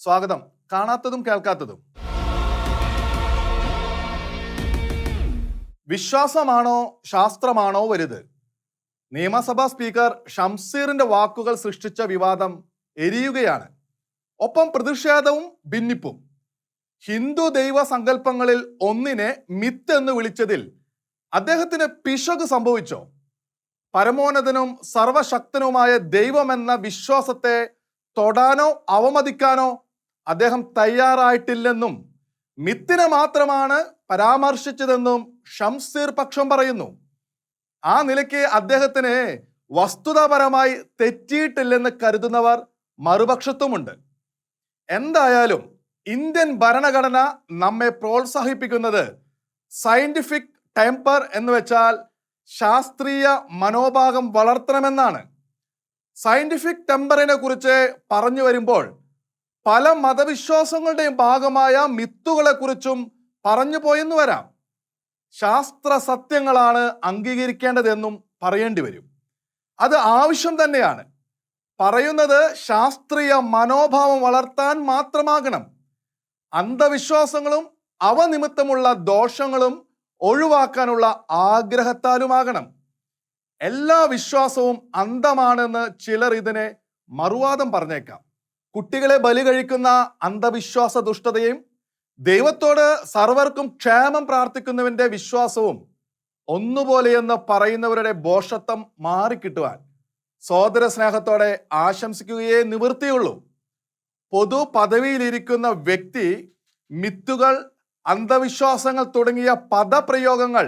സ്വാഗതം. കാണാത്തതും കേൾക്കാത്തതും. വിശ്വാസമാണോ ശാസ്ത്രമാണോ വലുത്? നിയമസഭാ സ്പീക്കർ ഷംസീറിന്റെ വാക്കുകൾ സൃഷ്ടിച്ച വിവാദം എരിയുകയാണ്. ഒപ്പം പ്രതിഷേധവും ഭിന്നിപ്പും. ഹിന്ദു ദൈവ സങ്കല്പങ്ങളിൽ ഒന്നിനെ മിത്ത് എന്ന് വിളിച്ചതിൽ അദ്ദേഹത്തിന് പിശക് സംഭവിച്ചോ? പരമോന്നതനും സർവശക്തനുമായ ദൈവമെന്ന വിശ്വാസത്തെ തൊടാനോ അവമതിക്കാനോ അദ്ദേഹം തയ്യാറായിട്ടില്ലെന്നും മിത്തിനെ മാത്രമാണ് പരാമർശിച്ചതെന്നും ഷംസീർ പക്ഷം പറയുന്നു. ആ നിലയ്ക്ക് അദ്ദേഹത്തിന് വസ്തുതാപരമായി തെറ്റിയിട്ടില്ലെന്ന് കരുതുന്നവർ മറുപക്ഷത്തുമുണ്ട്. എന്തായാലും ഇന്ത്യൻ ഭരണഘടന നമ്മെ പ്രോത്സാഹിപ്പിക്കുന്നത് സയന്റിഫിക് ടെമ്പർ എന്ന് വെച്ചാൽ ശാസ്ത്രീയ മനോഭാവം വളർത്തണമെന്നാണ്. സയന്റിഫിക് ടെമ്പറിനെ കുറിച്ച് പറഞ്ഞു വരുമ്പോൾ പല മതവിശ്വാസങ്ങളുടെയും ഭാഗമായ മിത്തുകളെ കുറിച്ചും പറഞ്ഞു പോയെന്ന് വരാം. ശാസ്ത്ര സത്യങ്ങളാണ് അംഗീകരിക്കേണ്ടതെന്നും പറയേണ്ടി വരും. അത് ആവശ്യം തന്നെയാണ്. പറയുന്നത് ശാസ്ത്രീയ മനോഭാവം വളർത്താൻ മാത്രമാകണം. അന്ധവിശ്വാസങ്ങളും അവ നിമിത്തമുള്ള ദോഷങ്ങളും ഒഴിവാക്കാനുള്ള ആഗ്രഹത്താലുമാകണം. എല്ലാ വിശ്വാസവും അന്ധമാണെന്ന് ചിലർ ഇതിനെ മറുവാദം പറഞ്ഞേക്കാം. കുട്ടികളെ ബലി കഴിക്കുന്ന അന്ധവിശ്വാസ ദുഷ്ടതയും ദൈവത്തോട് സർവർക്കും ക്ഷേമം പ്രാർത്ഥിക്കുന്നവന്റെ വിശ്വാസവും ഒന്നുപോലെയെന്ന് പറയുന്നവരുടെ ഭോഷത്വം മാറിക്കിട്ടുവാൻ സോദര സ്നേഹത്തോടെ ആശംസിക്കുകയേ നിവൃത്തിയുള്ളൂ. പൊതു പദവിയിലിരിക്കുന്ന വ്യക്തി മിത്തുകൾ, അന്ധവിശ്വാസങ്ങൾ തുടങ്ങിയ പദപ്രയോഗങ്ങൾ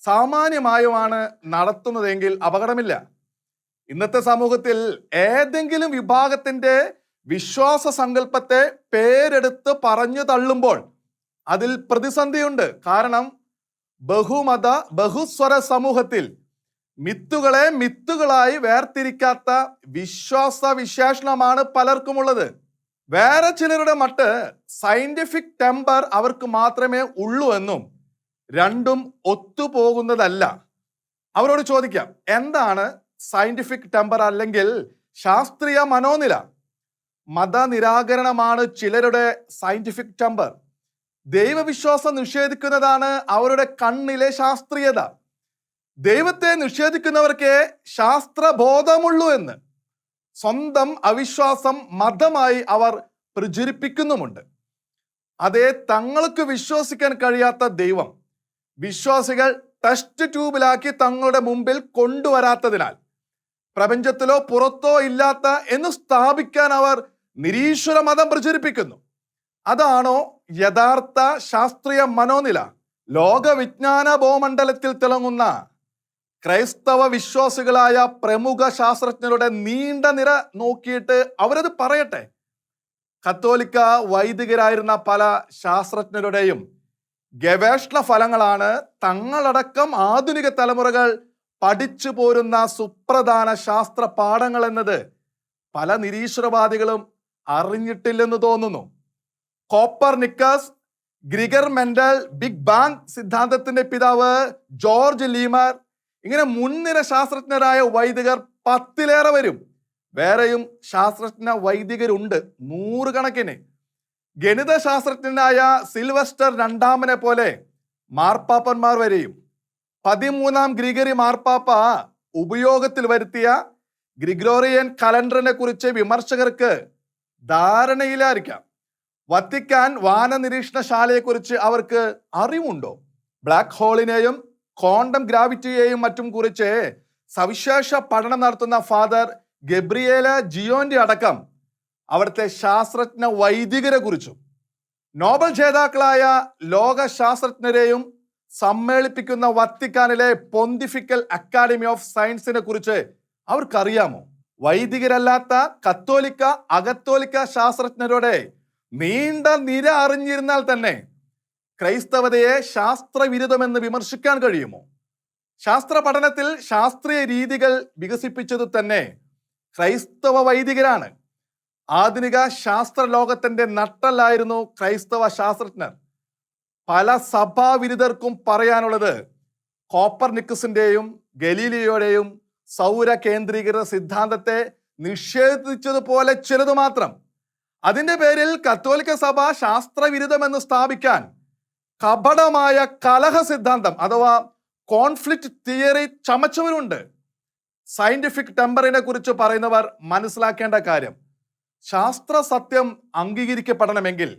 സാമാന്യമായുമാണ് നടത്തുന്നതെങ്കിൽ അപകടമില്ല. ഇന്നത്തെ സമൂഹത്തിൽ ഏതെങ്കിലും വിഭാഗത്തിന്റെ വിശ്വാസ സങ്കല്പത്തെ പേരെടുത്ത് പറഞ്ഞു തള്ളുമ്പോൾ അതിൽ പ്രതിസന്ധിയുണ്ട്. കാരണം ബഹുമത ബഹുസ്വര സമൂഹത്തിൽ മിത്തുകളെ മിത്തുകളായി വേർതിരിക്കാത്ത വിശ്വാസ വിശേഷണമാണ് പലർക്കുമുള്ളത്. വേറെ ചിലരുടെ മട്ട് സയന്റിഫിക് ടെമ്പർ അവർക്ക് മാത്രമേ ഉള്ളൂ എന്നും രണ്ടും ഒത്തുപോകുന്നതല്ല. അവരോട് ചോദിക്കാം, എന്താണ് സയന്റിഫിക് ടെമ്പർ അല്ലെങ്കിൽ ശാസ്ത്രീയ മനോനില? മതനിരാകരണമാണ് ചിലരുടെ സയന്റിഫിക് ടെമ്പർ. ദൈവവിശ്വാസം നിഷേധിക്കുന്നതാണ് അവരുടെ കണ്ണിലെ ശാസ്ത്രീയത. ദൈവത്തെ നിഷേധിക്കുന്നവർക്കേ ശാസ്ത്രബോധമുള്ളൂ എന്ന് സ്വന്തം അവിശ്വാസം മതമായി അവർ പ്രചരിപ്പിക്കുന്നുമുണ്ട്. അതേ തങ്ങൾക്ക് വിശ്വസിക്കാൻ കഴിയാത്ത ദൈവം വിശ്വാസികൾ ടെസ്റ്റ് ട്യൂബിലാക്കി തങ്ങളുടെ മുമ്പിൽ കൊണ്ടുവരാത്തതിനാൽ പ്രപഞ്ചത്തിലോ പുറത്തോ ഇല്ലാത്ത എന്ന് സ്ഥാപിക്കാൻ അവർ നിരീശ്വര മതം പ്രചരിപ്പിക്കുന്നു. അതാണോ യഥാർത്ഥ ശാസ്ത്രീയ മനോനില? ലോകവിജ്ഞാന ഭൂമണ്ഡലത്തിൽ തിളങ്ങുന്ന ക്രൈസ്തവ വിശ്വാസികളായ പ്രമുഖ ശാസ്ത്രജ്ഞരുടെ നീണ്ട നിര നോക്കിയിട്ട് അവരത് പറയട്ടെ. കത്തോലിക്ക വൈദികരായിരുന്ന പല ശാസ്ത്രജ്ഞരുടെയും ഗവേഷണ ഫലങ്ങളാണ് തങ്ങളടക്കം ആധുനിക തലമുറകൾ പഠിച്ചു പോരുന്ന സുപ്രധാന ശാസ്ത്ര പാഠങ്ങൾ എന്നത് പല നിരീശ്വരവാദികളും അറിഞ്ഞിട്ടില്ലെന്ന് തോന്നുന്നു. Copernicus, Gregor Mendel, big bang സിദ്ധാന്തത്തിന്റെ പിതാവ് ജോർജ് ലീമർ, ഇങ്ങനെ മുൻനിര ശാസ്ത്രജ്ഞരായ വൈദികർ 10-ലേറെ വരും. വേറെയും ശാസ്ത്രജ്ഞ വൈദികരുണ്ട് നൂറുകണക്കിന്. ഗണിത ശാസ്ത്രജ്ഞനായ സിൽവസ്റ്റർ രണ്ടാമനെ പോലെ മാർപ്പാപ്പന്മാർ വരെയും. 13-ാം ഗ്രിഗറി മാർപ്പാപ്പ ഉപയോഗത്തിൽ വരുത്തിയ ഗ്രിഗോറിയൻ കലണ്ടറിനെ കുറിച്ച് വിമർശകർക്ക് ധാരണയിലായിരിക്കാം. വത്തിക്കാൻ വാന നിരീക്ഷണശാലയെക്കുറിച്ച് അവർക്ക് അറിവുണ്ടോ? ബ്ലാക്ക് ഹോളിനെയും ക്വാണ്ടം ഗ്രാവിറ്റിയെയും മറ്റും കുറിച്ച് സവിശേഷ പഠനം നടത്തുന്ന ഫാദർ ഗബ്രിയേല ജിയോന്റെ അടക്കം അവിടുത്തെ ശാസ്ത്രജ്ഞ വൈദികരെ കുറിച്ചും നോബൽ ജേതാക്കളായ ലോക ശാസ്ത്രജ്ഞരെയും സമ്മേളിപ്പിക്കുന്ന വത്തിക്കാനിലെ പൊന്തിഫിക്കൽ അക്കാഡമി ഓഫ് സയൻസിനെ കുറിച്ച് അവർക്കറിയാമോ? വൈദികരല്ലാത്ത കത്തോലിക്ക, അകത്തോലിക്ക ശാസ്ത്രജ്ഞരുടെ നീണ്ട നിര അറിഞ്ഞിരുന്നാൽ തന്നെ ക്രൈസ്തവതയെ ശാസ്ത്രവിരുദ്ധമെന്ന് വിമർശിക്കാൻ കഴിയുമോ? ശാസ്ത്ര പഠനത്തിൽ ശാസ്ത്രീയ രീതികൾ വികസിപ്പിച്ചത് തന്നെ ക്രൈസ്തവ വൈദികരാണ്. ആധുനിക ശാസ്ത്ര ലോകത്തിന്റെ നട്ടലായിരുന്നു ക്രൈസ്തവ ശാസ്ത്രജ്ഞർ. പല സഭാവിരുദ്ധർക്കും പറയാനുള്ളത് കോപ്പർനിക്കസിന്റെയും ഗലീലിയോയുടെയും സൗര കേന്ദ്രീകൃത സിദ്ധാന്തത്തെ നിഷേധിച്ചതുപോലെ ചിലത് മാത്രം. അതിന്റെ പേരിൽ കത്തോലിക്ക സഭ ശാസ്ത്രവിരുദ്ധമെന്ന് സ്ഥാപിക്കാൻ കപടമായ കലഹ സിദ്ധാന്തം അഥവാ കോൺഫ്ലിക്റ്റ് തിയറി ചമച്ചവരുണ്ട്. സയന്റിഫിക് ടെമ്പറിനെ കുറിച്ച് പറയുന്നവർ മനസ്സിലാക്കേണ്ട കാര്യം, ശാസ്ത്ര സത്യം അംഗീകരിക്കപ്പെടണമെങ്കിൽ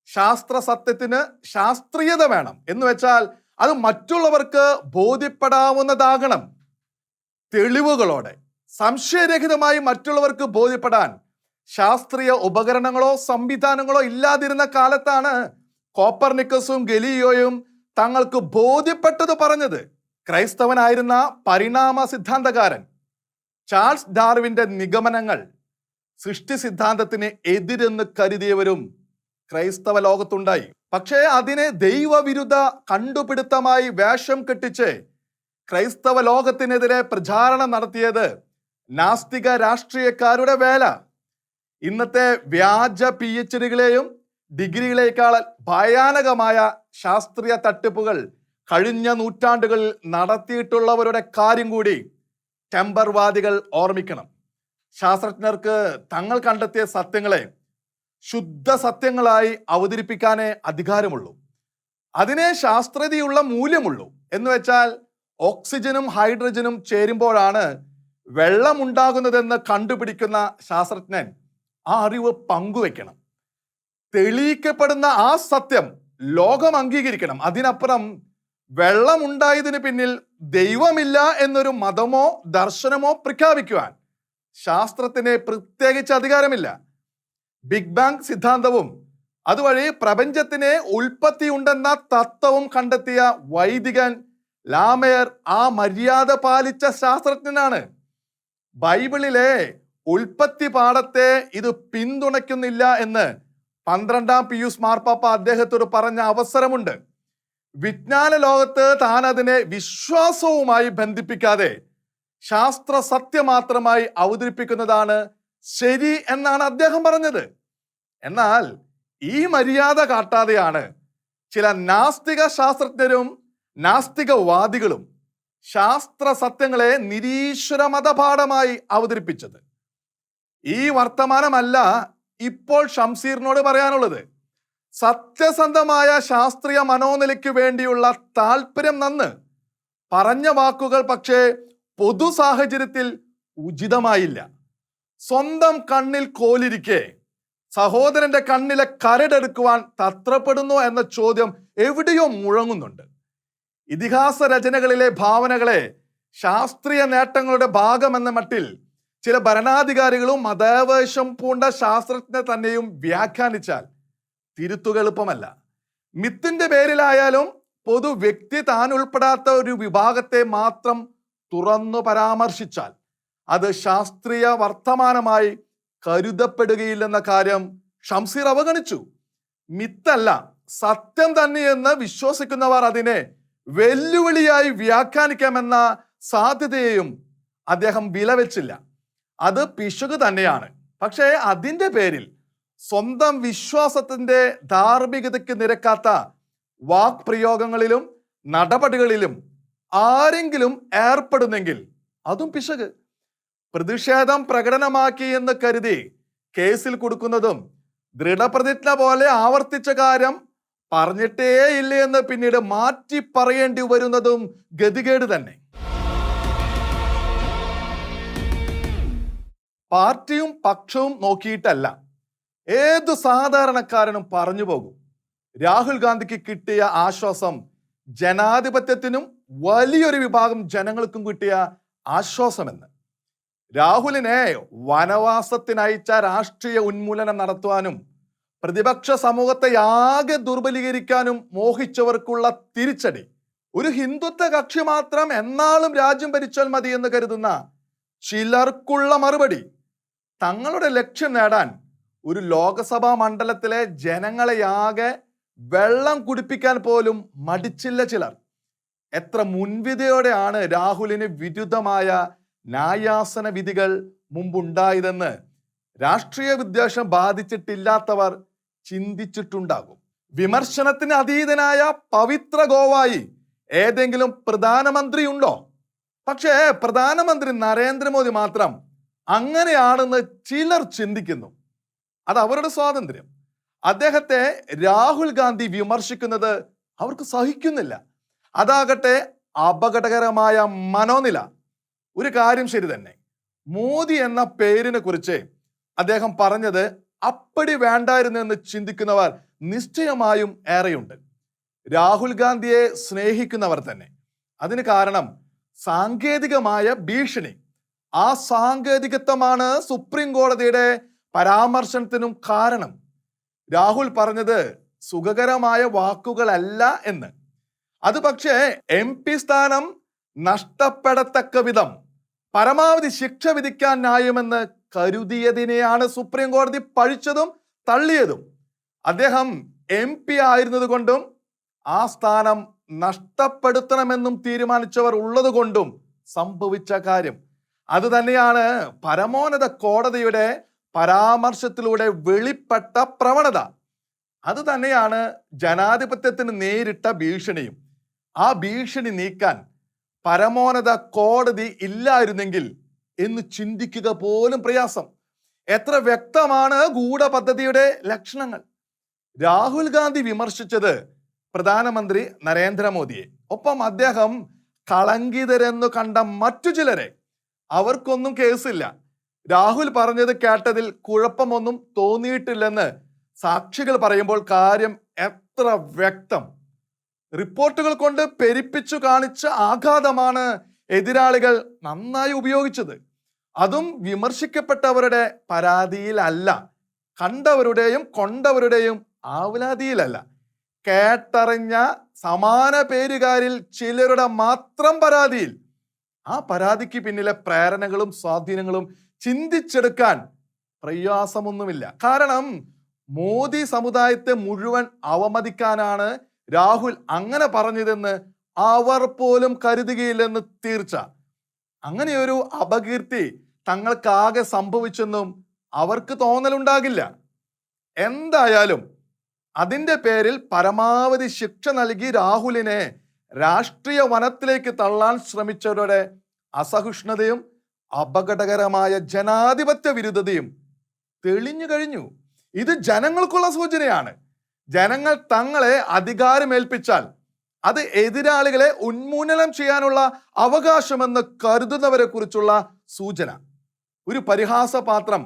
ശാസ്ത്ര സത്യത്തിന് ശാസ്ത്രീയത വേണം. എന്ന് വെച്ചാൽ അത് മറ്റുള്ളവർക്ക് ബോധ്യപ്പെടാവുന്നതാകണം. തെളിവുകളോടെ സംശയരഹിതമായി മറ്റുള്ളവർക്ക് ബോധ്യപ്പെടാൻ ശാസ്ത്രീയ ഉപകരണങ്ങളോ സംവിധാനങ്ങളോ ഇല്ലാതിരുന്ന കാലത്താണ് കോപ്പർനിക്കസും ഗലീലിയോയും തങ്ങൾക്ക് ബോധ്യപ്പെട്ടത് പറഞ്ഞത്. ക്രൈസ്തവനായിരുന്ന പരിണാമ സിദ്ധാന്തകാരൻ ചാൾസ് ഡാർവിന്റെ നിഗമനങ്ങൾ സൃഷ്ടി സിദ്ധാന്തത്തിന് എതിരെന്ന് കരുതിയവരും ക്രൈസ്തവ ലോകത്തുണ്ടായി. പക്ഷേ അതിനെ ദൈവവിരുദ്ധ കണ്ടുപിടുത്തമായി വേഷം കെട്ടിച്ച് ക്രൈസ്തവ ലോകത്തിനെതിരെ പ്രചാരണം നടത്തിയത് നാസ്തിക രാഷ്ട്രീയക്കാരുടെ വേല. ഇന്നത്തെ വ്യാജ PhDകളെയും ഡിഗ്രികളേക്കാൾ ഭയാനകമായ ശാസ്ത്രീയ തട്ടിപ്പുകൾ കഴിഞ്ഞ നൂറ്റാണ്ടുകളിൽ നടത്തിയിട്ടുള്ളവരുടെ കാര്യം കൂടി ടെമ്പർവാദികൾ ഓർമ്മിക്കണം. ശാസ്ത്രജ്ഞർക്ക് തങ്ങൾ കണ്ടെത്തിയ സത്യങ്ങളെ ശുദ്ധ സത്യങ്ങളായി അവതരിപ്പിക്കാനേ അധികാരമുള്ളൂ. അതിനെ ശാസ്ത്രീയതയുള്ള മൂല്യമുള്ളൂ. എന്ന് വെച്ചാൽ ഓക്സിജനും ഹൈഡ്രജനും ചേരുമ്പോഴാണ് വെള്ളമുണ്ടാകുന്നതെന്ന് കണ്ടുപിടിക്കുന്ന ശാസ്ത്രജ്ഞൻ ആ അറിവ് പങ്കുവെക്കണം. തെളിയിക്കപ്പെടുന്ന ആ സത്യം ലോകം അംഗീകരിക്കണം. അതിനപ്പുറം വെള്ളമുണ്ടായതിന് പിന്നിൽ ദൈവമില്ല എന്നൊരു മതമോ ദർശനമോ പ്രഖ്യാപിക്കുവാൻ ശാസ്ത്രത്തിന് പ്രത്യേകിച്ച് അധികാരമില്ല. ബിഗ് ബാങ് സിദ്ധാന്തവും അതുവഴി പ്രപഞ്ചത്തിന് ഉൽപ്പത്തി ഉണ്ടെന്ന തത്വവും കണ്ടെത്തിയ വൈദികൻ ലാമയർ ആ മര്യാദ പാലിച്ച ശാസ്ത്രജ്ഞനാണ്. ബൈബിളിലെ ഉൽപ്പത്തി പാഠത്തെ ഇത് പിന്തുണയ്ക്കുന്നില്ല എന്ന് 12ാം പിയൂസ് മാർപ്പാപ്പ അദ്ദേഹത്തോട് പറഞ്ഞ അവസരമുണ്ട്. വിജ്ഞാന ലോകത്ത് താൻ അതിനെ വിശ്വാസവുമായി ബന്ധിപ്പിക്കാതെ ശാസ്ത്ര സത്യം മാത്രമായി അവതരിപ്പിക്കുന്നതാണ് ശരി എന്നാണ് അദ്ദേഹം പറഞ്ഞത്. എന്നാൽ ഈ മര്യാദ കാട്ടാതെയാണ് ചില നാസ്തിക ശാസ്ത്രജ്ഞരും നാസ്തികവാദികളും ശാസ്ത്ര സത്യങ്ങളെ നിരീശ്വര മതപാഠമായി അവതരിപ്പിച്ചത്. ഈ വർത്തമാനമല്ല ഇപ്പോൾ ഷംസീറിനോട് പറയാനുള്ളത്. സത്യസന്ധമായ ശാസ്ത്രീയ മനോനിലയ്ക്ക് വേണ്ടിയുള്ള താല്പര്യം നന്ന്, പറഞ്ഞ വാക്കുകൾ പക്ഷേ പൊതു സാഹചര്യത്തിൽ ഉചിതമായില്ല. സ്വന്തം കണ്ണിൽ കോലിരിക്കെ സഹോദരന്റെ കണ്ണിലെ കരടെടുക്കുവാൻ തത്രപ്പെടുന്നു എന്ന ചോദ്യം എവിടെയോ മുഴങ്ങുന്നുണ്ട്. ഇതിഹാസ രചനകളിലെ ഭാവനകളെ ശാസ്ത്രീയ നേട്ടങ്ങളുടെ ഭാഗമെന്ന മട്ടിൽ ചില ഭരണാധികാരികളും മതവേഷം പൂണ്ട ശാസ്ത്രജ്ഞർ തന്നെയും വ്യാഖ്യാനിച്ചാൽ തിരുത്തുക എളുപ്പമല്ല. മിത്തിന്റെ പേരിലായാലും പൊതു വ്യക്തി താൻ ഉൾപ്പെടാത്ത ഒരു വിഭാഗത്തെ മാത്രം തുറന്നു പരാമർശിച്ചാൽ അത് ശാസ്ത്രീയ വർത്തമാനമായി കരുതപ്പെടുകയില്ലെന്ന കാര്യം ഷംസീർ അവഗണിച്ചു. മിത്തല്ല, സത്യം തന്നെയെന്ന് വിശ്വസിക്കുന്നവർ അതിനെ വെല്ലുവിളിയായി വ്യാഖ്യാനിക്കാമെന്ന സാധ്യതയെയും അദ്ദേഹം വിലവെച്ചില്ല. അത് പിശക് തന്നെയാണ്. പക്ഷേ അതിൻ്റെ പേരിൽ സ്വന്തം വിശ്വാസത്തിന്റെ ധാർമ്മികതയ്ക്ക് നിരക്കാത്ത വാക്പ്രയോഗങ്ങളിലും നടപടികളിലും ആരെങ്കിലും ഏർപ്പെടുന്നെങ്കിൽ അതും പിശക്. പ്രതിഷേധം പ്രകടനമാക്കി എന്ന് കരുതി കേസിൽ കൊടുക്കുന്നതും ദൃഢപ്രതിജ്ഞ പോലെ ആവർത്തിച്ച കാര്യം പറഞ്ഞിട്ടേ ഇല്ല എന്ന് പിന്നീട് മാറ്റി പറയേണ്ടി വരുന്നതും ഗതികേട് തന്നെ. പാർട്ടിയും പക്ഷവും നോക്കിയിട്ടല്ല, ഏതു സാധാരണക്കാരനും പറഞ്ഞു പോകും. രാഹുൽ ഗാന്ധിക്ക് കിട്ടിയ ആശ്വാസം ജനാധിപത്യത്തിനും വലിയൊരു വിഭാഗം ജനങ്ങൾക്കും കിട്ടിയ ആശ്വാസമെന്ന്. രാഹുലിനെ വനവാസത്തിനയച്ച രാഷ്ട്രീയ ഉന്മൂലനം നടത്തുവാനും പ്രതിപക്ഷ സമൂഹത്തെ ആകെ ദുർബലീകരിക്കാനും മോഹിച്ചവർക്കുള്ള തിരിച്ചടി. ഒരു ഹിന്ദുത്വ കക്ഷി മാത്രം എന്നാളും രാജ്യം ഭരിച്ചാൽ മതി എന്ന് കരുതുന്ന ചിലർക്കുള്ള മറുപടി. തങ്ങളുടെ ലക്ഷ്യം നേടാൻ ഒരു ലോകസഭാ മണ്ഡലത്തിലെ ജനങ്ങളെയാകെ വെള്ളം കുടിപ്പിക്കാൻ പോലും മടിച്ചില്ല ചിലർ. എത്ര മുൻവിധിയോടെയാണ് രാഹുലിന് വിരുദ്ധമായ ന്യായാസന വിധികൾ മുമ്പുണ്ടായതെന്ന് രാഷ്ട്രീയ വിദ്വേഷം ബാധിച്ചിട്ടില്ലാത്തവർ ചിന്തിച്ചിട്ടുണ്ടാകും. വിമർശനത്തിന് അതീതനായ പവിത്ര ഗോവായി ഏതെങ്കിലും പ്രധാനമന്ത്രി ഉണ്ടോ? പക്ഷേ പ്രധാനമന്ത്രി നരേന്ദ്രമോദി മാത്രം അങ്ങനെയാണെന്ന് ചിലർ ചിന്തിക്കുന്നു. അത് അവരുടെ സ്വാതന്ത്ര്യം. അദ്ദേഹത്തെ രാഹുൽ ഗാന്ധി വിമർശിക്കുന്നത് അവർക്ക് സഹിക്കുന്നില്ല. അതാകട്ടെ അപകടകരമായ മനോനില. ഒരു കാര്യം ശരി തന്നെ, മോദി എന്ന പേരിനെ കുറിച്ച് അദ്ദേഹം പറഞ്ഞത് അപ്പടി വേണ്ടായിരുന്നു എന്ന് ചിന്തിക്കുന്നവർ നിശ്ചയമായും ഏറെയുണ്ട്. രാഹുൽ ഗാന്ധിയെ സ്നേഹിക്കുന്നവർ തന്നെ. അതിന് കാരണം സാങ്കേതികമായ ഭീഷണി. ആ സാങ്കേതികത്വമാണ് സുപ്രീം കോടതിയുടെ പരാമർശനത്തിനും കാരണം. രാഹുൽ പറഞ്ഞത് സുഖകരമായ വാക്കുകളല്ല എന്ന്. അത് പക്ഷേ MP സ്ഥാനം നഷ്ടപ്പെടത്തക്ക വിധം പരമാവധി ശിക്ഷ വിധിക്കാൻ ന്യായമെന്ന് കരുതിയതിനെയാണ് സുപ്രീം കോടതി പഴിച്ചതും തള്ളിയതും. അദ്ദേഹം MP ആയിരുന്നത് കൊണ്ടും ആ സ്ഥാനം നഷ്ടപ്പെടുത്തണമെന്നും തീരുമാനിച്ചവർ ഉള്ളത് കൊണ്ടും സംഭവിച്ച കാര്യം. അത് തന്നെയാണ് പരമോന്നത കോടതിയുടെ പരാമർശത്തിലൂടെ വെളിപ്പെട്ട പ്രവണത. അത് തന്നെയാണ് ജനാധിപത്യത്തിന് നേരിട്ട ഭീഷണിയും. ആ ഭീഷണി നീക്കാൻ പരമോന്നത കോടതി ഇല്ലായിരുന്നെങ്കിൽ എന്ന് ചിന്തിക്കുക പോലും പ്രയാസം. എത്ര വ്യക്തമാണ് ഗൂഢപദ്ധതിയുടെ ലക്ഷണങ്ങൾ. രാഹുൽ ഗാന്ധി വിമർശിച്ചത് പ്രധാനമന്ത്രി നരേന്ദ്രമോദിയെ, ഒപ്പം അദ്ദേഹം കളങ്കിതരെന്നു കണ്ട മറ്റു ചിലരെ. അവർക്കൊന്നും കേസില്ല. രാഹുൽ പറഞ്ഞത് കേട്ടതിൽ കുഴപ്പമൊന്നും തോന്നിയിട്ടില്ലെന്ന് സാക്ഷികൾ പറയുമ്പോൾ കാര്യം എത്ര വ്യക്തം. റിപ്പോർട്ടുകൾ കൊണ്ട് പെരുപ്പിച്ചു കാണിച്ച ആഘാതമാണ് എതിരാളികൾ നന്നായി ഉപയോഗിച്ചത്. അതും വിമർശിക്കപ്പെട്ടവരുടെ പരാതിയിലല്ല, കണ്ടവരുടെയും കൊണ്ടവരുടെയും ആവലാതിയിലല്ല, കേട്ടറിഞ്ഞ സമാന പേരുകാരിൽ ചിലരുടെ മാത്രം പരാതിയിൽ. ആ പരാതിക്ക് പിന്നിലെ പ്രേരണകളും സ്വാധീനങ്ങളും ചിന്തിച്ചെടുക്കാൻ പ്രയാസമൊന്നുമില്ല. കാരണം മോദി സമുദായത്തെ മുഴുവൻ അവമതിക്കാനാണ് രാഹുൽ അങ്ങനെ പറഞ്ഞതെന്ന് അവർ പോലും കരുതുകയില്ലെന്ന് തീർച്ച. അങ്ങനെയൊരു അപകീർത്തി തങ്ങൾക്കാകെ സംഭവിച്ചെന്നും അവർക്ക് തോന്നലുണ്ടാകില്ല. എന്തായാലും അതിന്റെ പേരിൽ പരമാവധി ശിക്ഷ നൽകി രാഹുലിനെ രാഷ്ട്രീയ വനത്തിലേക്ക് തള്ളാൻ ശ്രമിച്ചവരുടെ അസഹിഷ്ണുതയും അപകടകരമായ ജനാധിപത്യ വിരുദ്ധതയും തെളിഞ്ഞു കഴിഞ്ഞു. ഇത് ജനങ്ങൾക്കുള്ള സൂചനയാണ്. ജനങ്ങൾ തങ്ങളെ അധികാരമേൽപ്പിച്ചാൽ അത് എതിരാളികളെ ഉന്മൂലനം ചെയ്യാനുള്ള അവകാശമെന്ന് കരുതുന്നവരെ കുറിച്ചുള്ള സൂചന. ഒരു പരിഹാസപാത്രം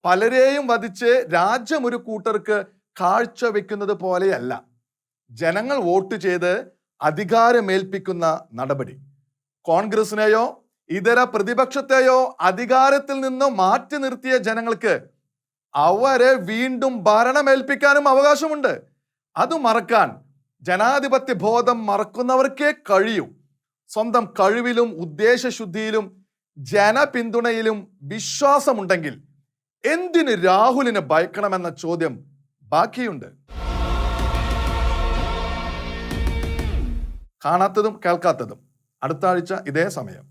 പലരെയും വധിച്ച് രാജ്യം ഒരു കൂട്ടർക്ക് കാഴ്ചവെക്കുന്നത് പോലെയല്ല ജനങ്ങൾ വോട്ട് ചെയ്ത് അധികാരമേൽപ്പിക്കുന്ന നടപടി. കോൺഗ്രസിനെയോ ഇതര പ്രതിപക്ഷത്തെയോ അധികാരത്തിൽ നിന്ന് മാറ്റി നിർത്തിയ ജനങ്ങൾക്ക് അവരെ വീണ്ടും ഭരണമേൽപ്പിക്കാനും അവകാശമുണ്ട്. അത് മറക്കാൻ ജനാധിപത്യ ബോധം മറക്കുന്നവർക്കേ കഴിയൂ. സ്വന്തം കഴിവിലും ഉദ്ദേശശുദ്ധിയിലും ജനപിന്തുണയിലും വിശ്വാസമുണ്ടെങ്കിൽ എന്തിന് രാഹുലിനെ ഭയക്കണമെന്ന ചോദ്യം ബാക്കിയുണ്ട്. കാണാത്തതും കേൾക്കാത്തതും അടുത്ത ആഴ്ച ഇതേ സമയം.